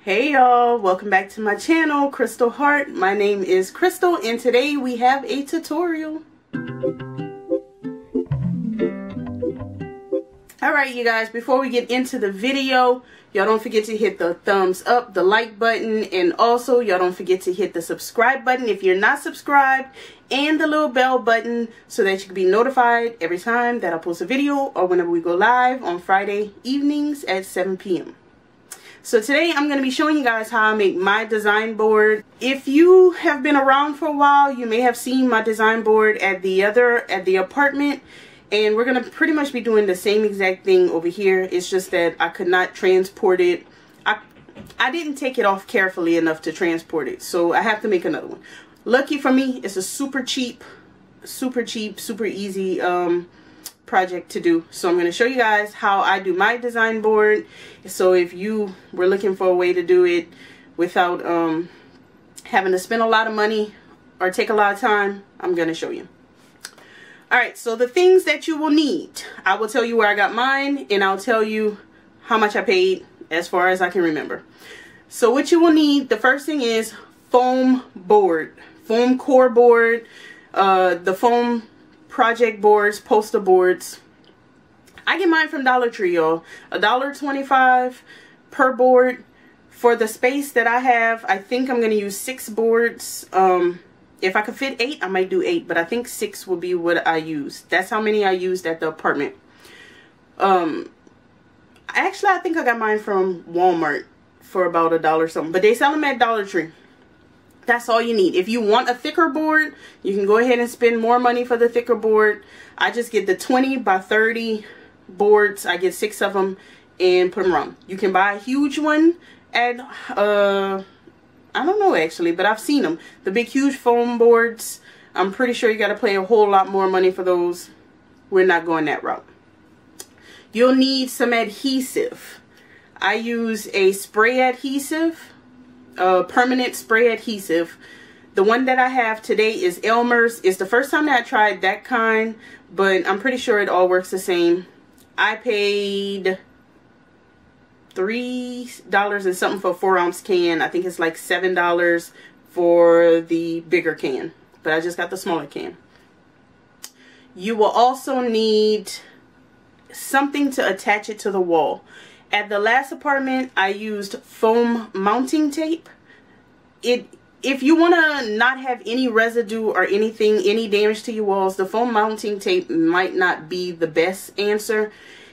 Hey y'all, welcome back to my channel, Crystal Heart. My name is Crystal and today we have a tutorial. Alright you guys, before we get into the video, y'all don't forget to hit the thumbs up, the like button, and also y'all don't forget to hit the subscribe button if you're not subscribed, and the little bell button so that you can be notified every time that I post a video or whenever we go live on Friday evenings at 7 p.m. So today I'm going to be showing you guys how I make my design board. If you have been around for a while, you may have seen my design board at the apartment, and we're going to pretty much be doing the same exact thing over here. It's just that I could not transport it. I didn't take it off carefully enough to transport it, so I have to make another one. Lucky for me, it's a super cheap, super easy project to do. So I'm going to show you guys how I do my design board. So if you were looking for a way to do it without having to spend a lot of money or take a lot of time, I'm going to show you. Alright, so the things that you will need, I will tell you where I got mine, and I'll tell you how much I paid as far as I can remember. So what you will need, the first thing is foam board, foam core board, the foam project boards, poster boards. I get mine from Dollar Tree, y'all. $1.25 per board. For the space that I have, I think I'm going to use 6 boards. If I could fit 8, I might do 8, but I think 6 will be what I use. That's how many I used at the apartment. Actually, I think I got mine from Walmart for about $1 something, but they sell them at Dollar Tree. That's all you need. If you want a thicker board, you can go ahead and spend more money for the thicker board. I just get the 20 by 30 boards. I get 6 of them and put them around. You can buy a huge one at, I don't know actually, but I've seen them. The big huge foam boards, I'm pretty sure you got to pay a whole lot more money for those. We're not going that route. You'll need some adhesive. I use a spray adhesive. Permanent spray adhesive. The one that I have today is Elmer's. It's the first time that I tried that kind, but I'm pretty sure it all works the same. I paid $3 and something for a 4-ounce can. I think it's like $7 for the bigger can, but I just got the smaller can. You will also need something to attach it to the wall. At the last apartment, I used foam mounting tape. If you want to not have any residue or anything, any damage to your walls, the foam mounting tape might not be the best answer.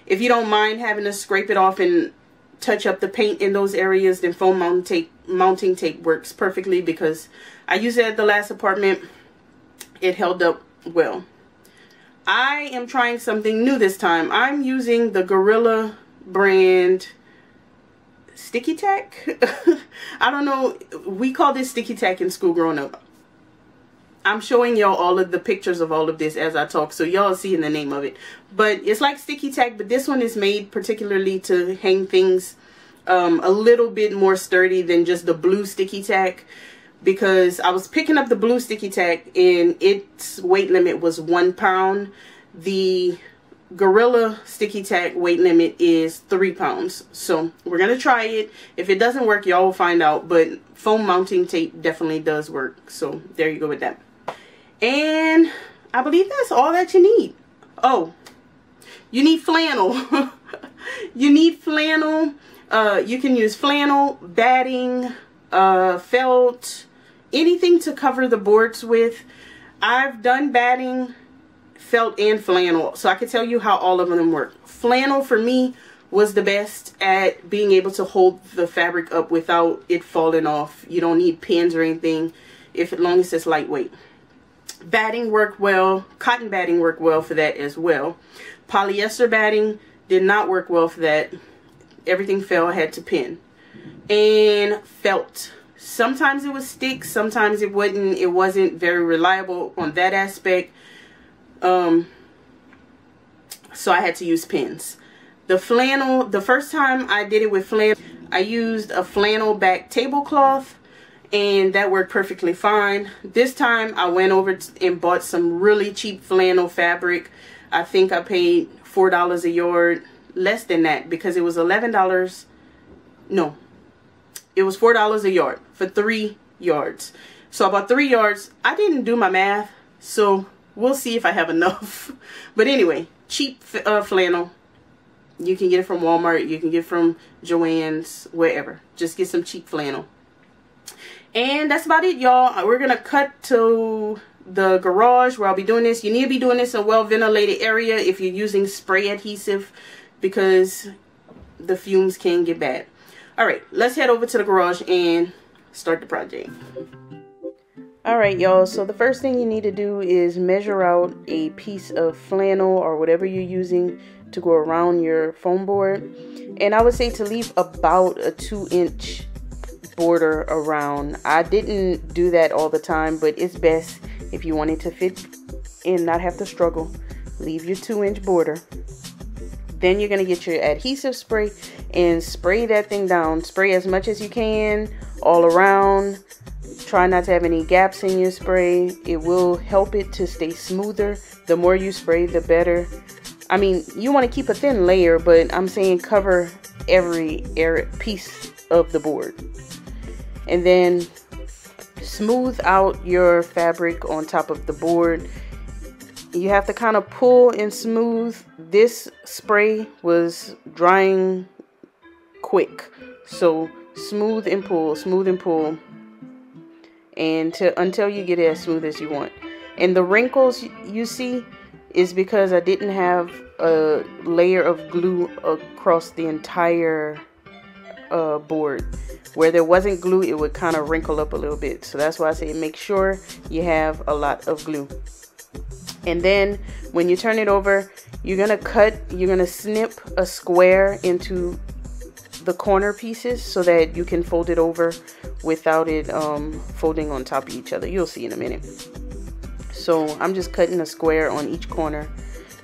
If you don't mind having to scrape it off and touch up the paint in those areas, then foam mounting tape works perfectly, because I used it at the last apartment. It held up well. I am trying something new this time. I'm using the Gorilla brand sticky tack. I don't know, we call this sticky tack in school growing up. I'm showing y'all all of the pictures of all of this as I talk, so y'all seeing the name of it. But it's like sticky tack, but this one is made particularly to hang things a little bit more sturdy than just the blue sticky tack, because I was picking up the blue sticky tack and its weight limit was 1 pound. The Gorilla sticky tack weight limit is 3 pounds. So we're gonna try it. If it doesn't work, y'all will find out, but foam mounting tape definitely does work. So there you go with that. And I believe that's all that you need. Oh, you need flannel. You need flannel. You can use flannel, batting, felt, anything to cover the boards with. I've done batting, felt, and flannel, so I can tell you how all of them work. Flannel for me was the best at being able to hold the fabric up without it falling off. You don't need pins or anything, as long as it's lightweight. Batting worked well. Cotton batting worked well for that as well. Polyester batting did not work well for that. Everything fell. I had to pin. And felt. Sometimes it would stick, sometimes it wouldn't. It wasn't very reliable on that aspect. So I had to use pins. The flannel, the first time I did it with flannel, I used a flannel back tablecloth, and that worked perfectly fine. This time I went over and bought some really cheap flannel fabric. I think I paid $4 a yard, less than that, because it was $11. No, It was $4 a yard for 3 yards. So I bought 3 yards. I didn't do my math, so we'll see if I have enough. But anyway, cheap flannel. You can get it from Walmart. You can get it from Joann's, wherever. Just get some cheap flannel. And that's about it, y'all. We're going to cut to the garage where I'll be doing this. You need to be doing this in a well-ventilated area if you're using spray adhesive, because the fumes can get bad. Alright, let's head over to the garage and start the project. Alright, y'all, so the first thing you need to do is measure out a piece of flannel or whatever you're using to go around your foam board. And I would say to leave about a 2-inch border around. I didn't do that all the time, but it's best if you want it to fit and not have to struggle. Leave your 2-inch border. Then you're going to get your adhesive spray and spray that thing down. Spray as much as you can all around. Try not to have any gaps in your spray. It will help it to stay smoother. The more you spray, the better. I mean, you want to keep a thin layer, but I'm saying cover every piece of the board. And then smooth out your fabric on top of the board. You have to kind of pull and smooth. This spray was drying quick, so smooth and pull, and until you get it as smooth as you want. And the wrinkles you see is because I didn't have a layer of glue across the entire board. Where there wasn't glue, it would kind of wrinkle up a little bit. So that's why I say make sure you have a lot of glue. And then when you turn it over, you're gonna snip a square into the corner pieces so that you can fold it over without it folding on top of each other. You'll see in a minute. So I'm just cutting a square on each corner.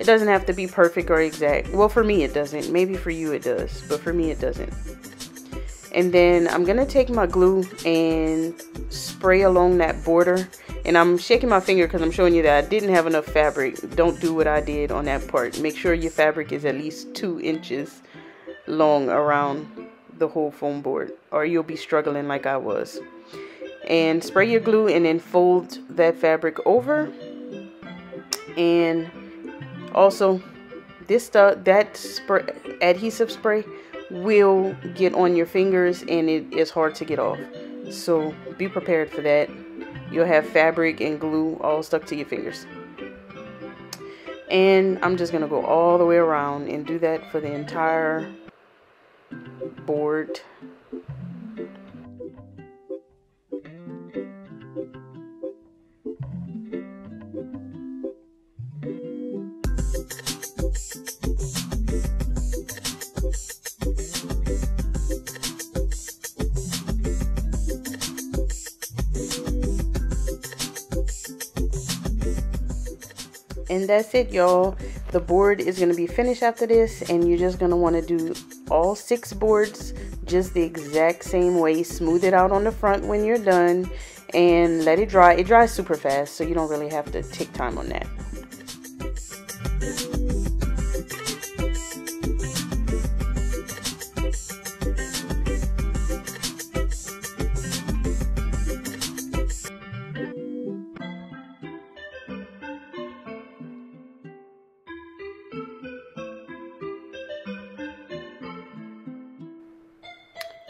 It doesn't have to be perfect or exact. Well, for me it doesn't. Maybe for you it does, but for me it doesn't. And then I'm gonna take my glue and spray along that border. And I'm shaking my finger because I'm showing you that I didn't have enough fabric. Don't do what I did on that part. Make sure your fabric is at least 2 inches long around the whole foam board, or you'll be struggling like I was. And spray your glue and then fold that fabric over. And also this stuff, that spray, adhesive spray, will get on your fingers and it is hard to get off. So be prepared for that. You'll have fabric and glue all stuck to your fingers. And I'm just gonna go all the way around and do that for the entire board. And that's it, y'all. The board is going to be finished after this, and you're just going to want to do all 6 boards just the exact same way. Smooth it out on the front when you're done and let it dry. It dries super fast, so you don't really have to take time on that.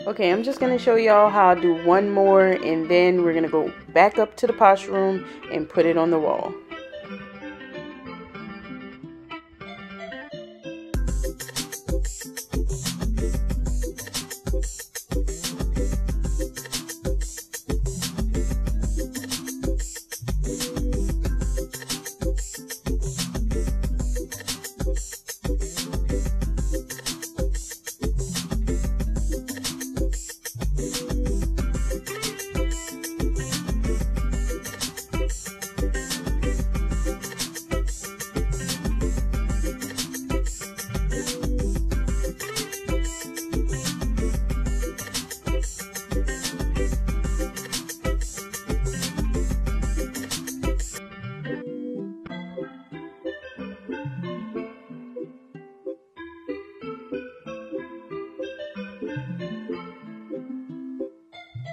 Okay, I'm just going to show y'all how I do one more, and then we're going to go back up to the posh room and put it on the wall.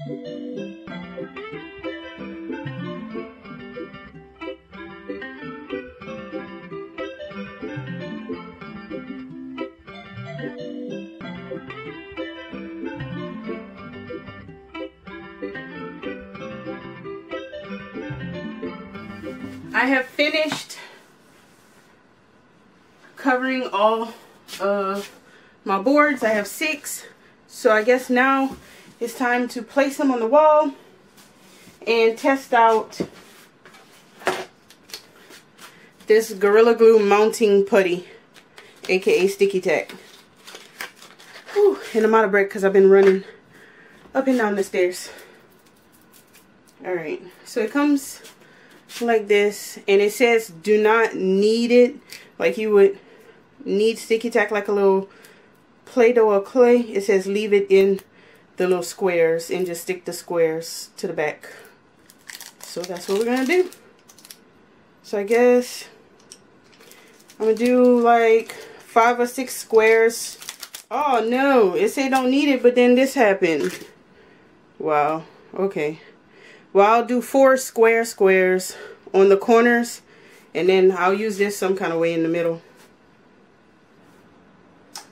I have finished covering all of my boards. I have 6, so I guess now it's time to place them on the wall and test out this Gorilla Glue mounting putty, aka sticky tack. Whew, and I'm out of breath because I've been running up and down the stairs. Alright, so it comes like this, and it says do not knead it like you would knead sticky tack, like a little Play-Doh or clay. It says leave it in the little squares and just stick the squares to the back. So that's what we're gonna do. So I guess I'm gonna do like 5 or 6 squares. Oh no, it said don't need it, but then this happened. Wow, okay. Well, I'll do 4 square squares on the corners, and then I'll use this some kind of way in the middle.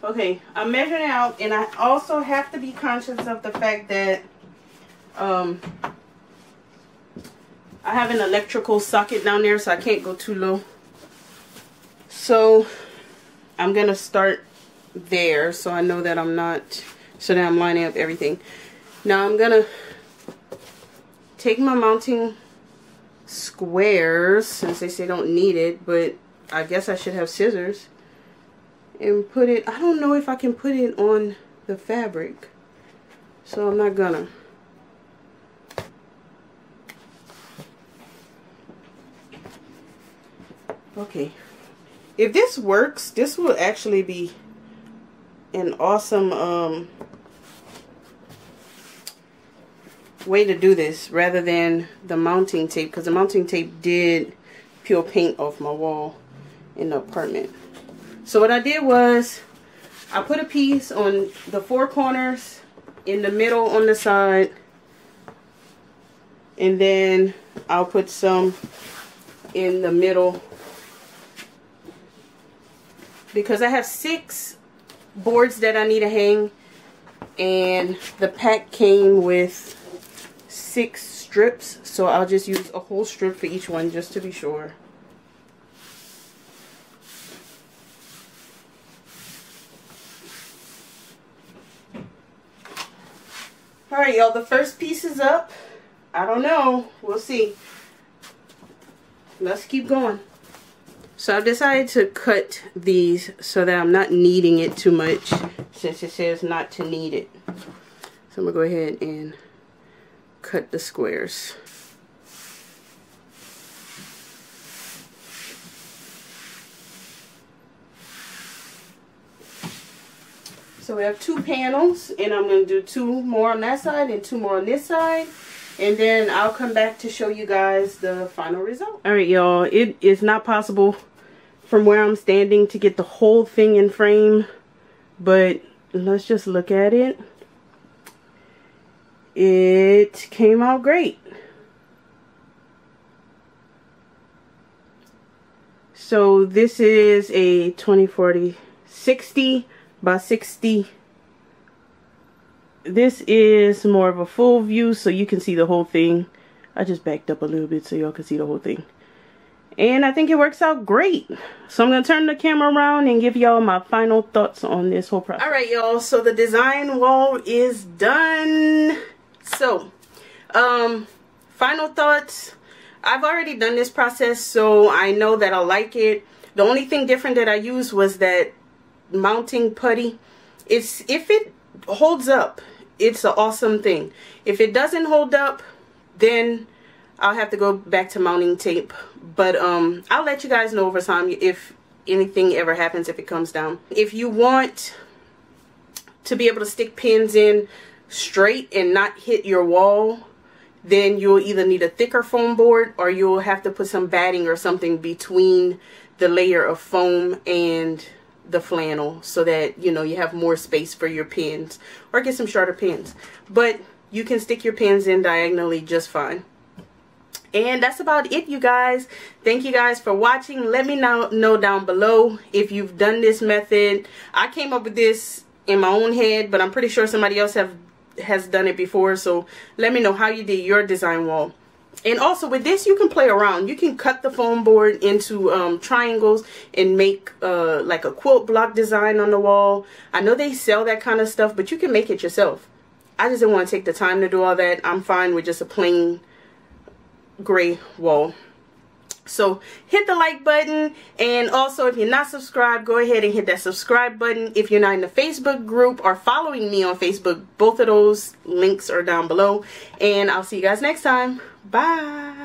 Okay, I'm measuring out, and I also have to be conscious of the fact that I have an electrical socket down there, so I can't go too low. So I'm gonna start there, so I know that I'm not, so that I'm lining up everything. Now I'm gonna take my mounting squares, since they say don't need it, but I guess I should have scissors, and put it, I don't know if I can put it on the fabric, so I'm not gonna. Okay, if this works, this will actually be an awesome way to do this, rather than the mounting tape, because the mounting tape did peel paint off my wall in the apartment. So what I did was I put a piece on the 4 corners, in the middle on the side, and then I'll put some in the middle, because I have 6 boards that I need to hang, and the pack came with 6 strips, so I'll just use a whole strip for each one just to be sure. Alright y'all, the first piece is up. I don't know, we'll see. Let's keep going. So I've decided to cut these so that I'm not kneading it too much, since it says not to knead it. So I'm going to go ahead and cut the squares. So we have 2 panels, and I'm going to do 2 more on that side and 2 more on this side, and then I'll come back to show you guys the final result. Alright y'all, it is not possible from where I'm standing to get the whole thing in frame, but let's just look at it. It came out great. So this is a 2040 60 by 60. This is more of a full view, so you can see the whole thing. I just backed up a little bit so y'all can see the whole thing. And I think it works out great. So I'm going to turn the camera around and give y'all my final thoughts on this whole process. Alright y'all, so the design wall is done. So, final thoughts. I've already done this process, so I know that I like it. The only thing different that I used was that mounting putty. If it holds up, it's an awesome thing. If it doesn't hold up, then I'll have to go back to mounting tape. But I'll let you guys know over time if anything ever happens, if it comes down. If you want to be able to stick pins in straight and not hit your wall, then you'll either need a thicker foam board, or you'll have to put some batting or something between the layer of foam and the flannel, so that you know you have more space for your pins, or get some shorter pins. But you can stick your pins in diagonally just fine. And that's about it, you guys. Thank you guys for watching. Let me know down below if you've done this method. I came up with this in my own head, but I'm pretty sure somebody else has done it before. So let me know how you did your design wall. And also with this, you can play around. You can cut the foam board into triangles and make like a quilt block design on the wall. I know they sell that kind of stuff, but you can make it yourself. I just didn't want to take the time to do all that. I'm fine with just a plain gray wall. So hit the like button, and also if you're not subscribed, go ahead and hit that subscribe button. If you're not in the Facebook group or following me on Facebook, both of those links are down below, and I'll see you guys next time. Bye.